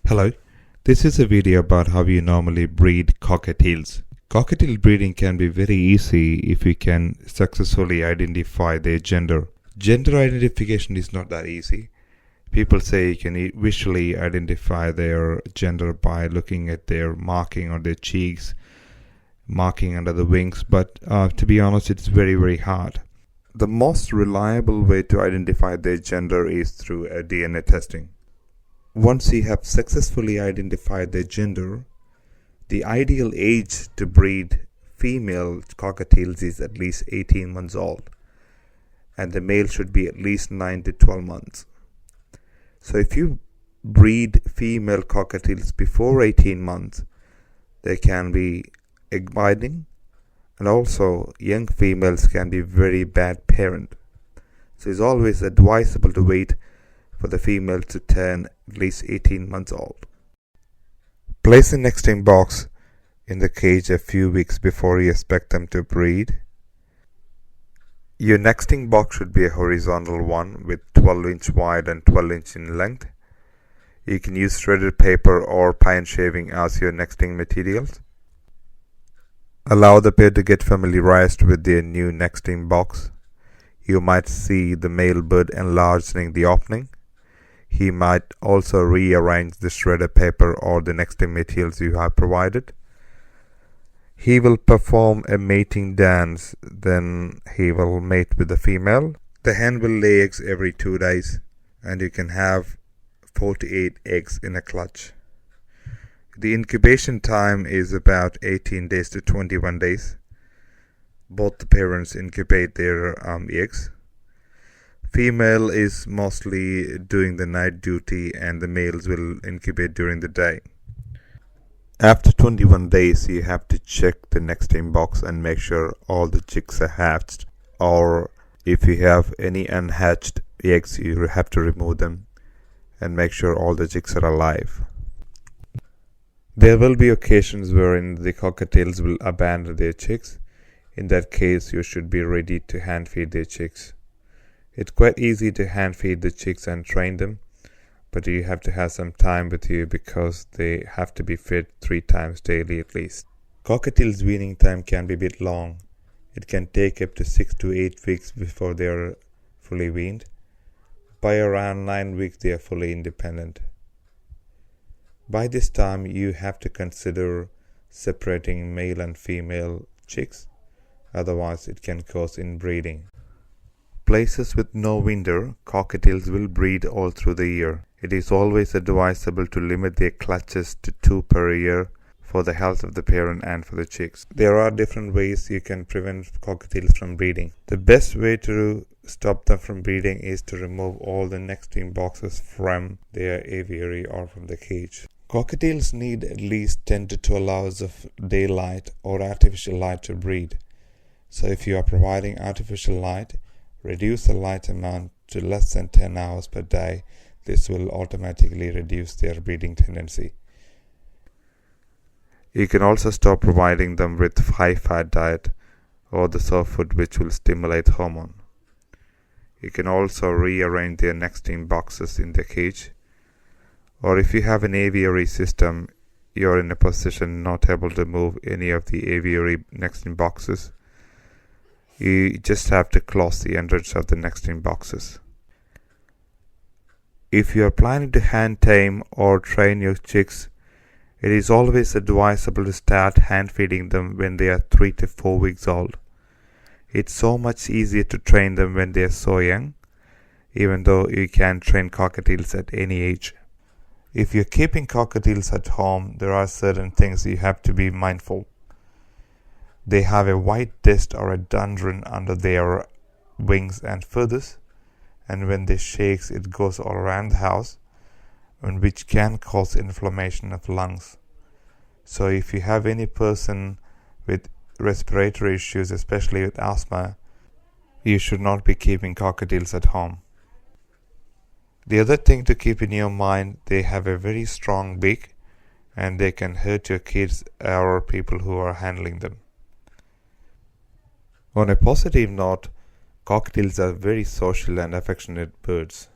Hello, this is a video about how you normally breed cockatiels. Cockatiel breeding can be very easy if you can successfully identify their gender. Gender identification is not that easy. People say you can visually identify their gender by looking at their marking on their cheeks, marking under the wings, but to be honest, it's very hard. The most reliable way to identify their gender is through DNA testing. Once you have successfully identified their gender, the ideal age to breed female cockatiels is at least 18 months old, and the male should be at least 9 to 12 months. So if you breed female cockatiels before 18 months, they can be egg binding, and also young females can be very bad parent. So it's always advisable to wait for the female to turn at least 18 months old. Place the nesting box in the cage a few weeks before you expect them to breed. Your nesting box should be a horizontal one with 12-inch wide and 12-inch in length. You can use shredded paper or pine shaving as your nesting materials. Allow the pair to get familiarized with their new nesting box. You might see the male bird enlarging the opening. He might also rearrange the shredded paper or the nesting materials you have provided. He will perform a mating dance, then he will mate with the female. The hen will lay eggs every 2 days, and you can have 4 to 8 eggs in a clutch. The incubation time is about 18 days to 21 days. Both the parents incubate their eggs. Female is mostly doing the night duty, and the males will incubate during the day. After 21 days, you have to check the nesting box and make sure all the chicks are hatched, or if you have any unhatched eggs, you have to remove them and make sure all the chicks are alive. There will be occasions wherein the cockatiels will abandon their chicks. In that case, you should be ready to hand feed their chicks. It's quite easy to hand feed the chicks and train them, but you have to have some time with you because they have to be fed 3 times daily at least. Cockatiels' weaning time can be a bit long. It can take up to 6 to 8 weeks before they are fully weaned. By around 9 weeks, they are fully independent. By this time, you have to consider separating male and female chicks, otherwise it can cause inbreeding. Places with no winter, cockatiels will breed all through the year. It is always advisable to limit their clutches to 2 per year for the health of the parent and for the chicks. There are different ways you can prevent cockatiels from breeding. The best way to stop them from breeding is to remove all the nesting boxes from their aviary or from the cage. Cockatiels need at least 10 to 12 hours of daylight or artificial light to breed. So if you are providing artificial light, reduce the light amount to less than 10 hours per day. This will automatically reduce their breeding tendency. You can also stop providing them with high-fat diet or the soft food which will stimulate hormone. You can also rearrange their nesting boxes in the cage. Or if you have an aviary system, you're in a position not able to move any of the aviary nesting boxes. You just have to close the entrance of the nesting boxes. If you are planning to hand tame or train your chicks, it is always advisable to start hand feeding them when they are 3 to 4 weeks old. It's so much easier to train them when they are so young, even though you can train cockatiels at any age. If you're keeping cockatiels at home, there are certain things you have to be mindful. They have a white dust or a dundrum under their wings and feathers, and when they shakes, it goes all around the house, which can cause inflammation of lungs. So if you have any person with respiratory issues, especially with asthma, you should not be keeping cockatiels at home. The other thing to keep in your mind, they have a very strong beak and they can hurt your kids or people who are handling them. On a positive note, cockatiels are very social and affectionate birds.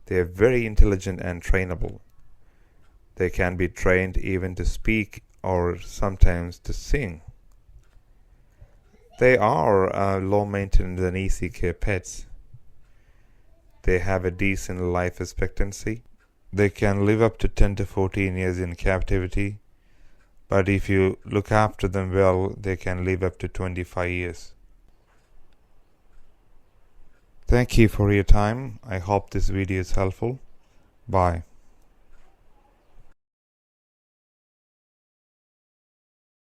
They are very intelligent and trainable. They can be trained even to speak or sometimes to sing. They are low maintenance and easy care pets. They have a decent life expectancy. They can live up to 10 to 14 years in captivity, but if you look after them well, they can live up to 25 years. Thank you for your time. I hope this video is helpful. Bye.